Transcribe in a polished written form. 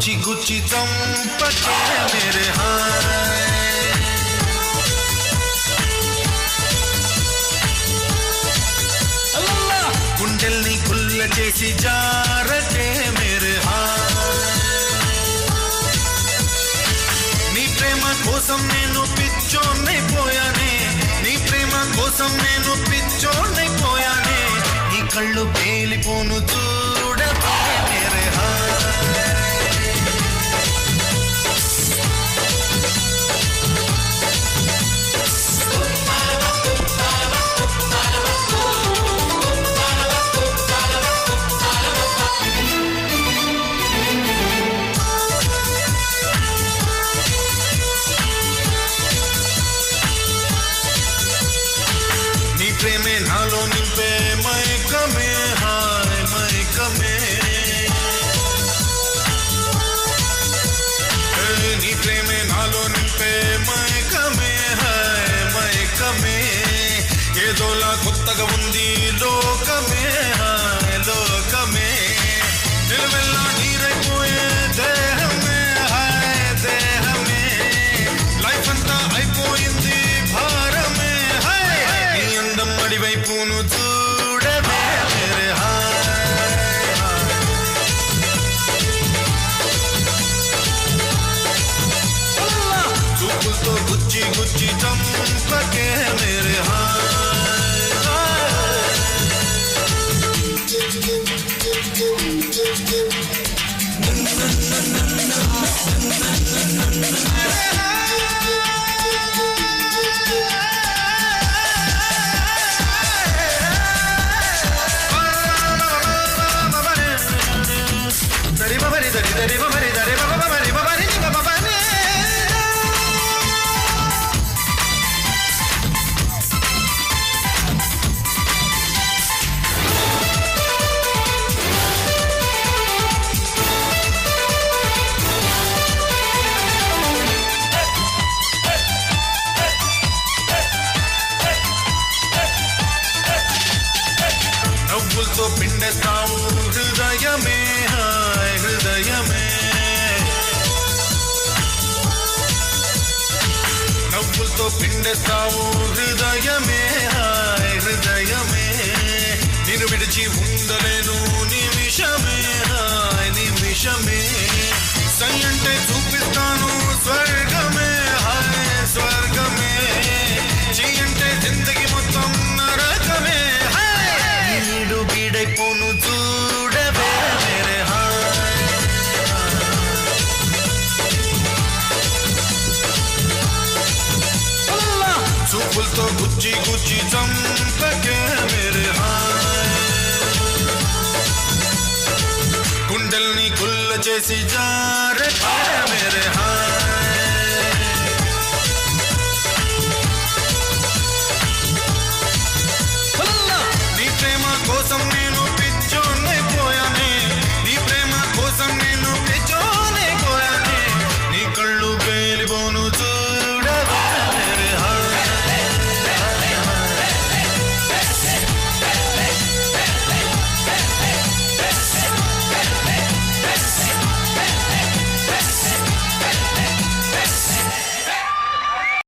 గుచ్చి గుచ్చి చంపకే మేరే హాయ్ గుండెల్ని కుల్ల చేసి జారకే మేరే హాయ్ నీ ప్రేమ కోసం నేను పిచ్చోన్నైపోయానే నీ ప్రేమ కోసం నేను పిచ్చోన్నైపోయానే నీ కళ్ళు పేలిపోను చూడకే మేరే హాయ్ ప్రేమే నాలో నింపే మైకమే హాయ్ మైకమే నీ ప్రేమే నాలో నింపే మైకమే హాయ్ మైకమే ఏదోలా కొత్తగా ఉంది లోకమే హాయ్ లోకమే నిలవెల్లా నీరైపోయే దేహమే హాయ్ దేహమే లైఫ్ అంతా అయిపోయింది భారమే అడివైపును చూడవే మేరే హాయ్ చూపులతో గుచ్చి గుచ్చి చంపకే మేరే నవ్వులతో పిండేస్తావు హృదయమే హాయ్ హృదయమే నవ్వులతో పిండేస్తావు హృదయమే హాయ్ హృదయమే నేను విడిచి ఉండలేను నిమిషమే హాయ్ నిమిషమే సై అంటే చూపిస్తాను స్వర్గమే హాయ్ స్వర్గమే జీ అంటే జిందగీ మొత్తం నరకమే నీడు బీడైపోను చూడవే మేరే హాయ్ చూపులతో గుచ్చి గుచ్చి చంపకే మేరే హాయ్ గుండెల్ని కుల్ల చేసి జారకే మేరే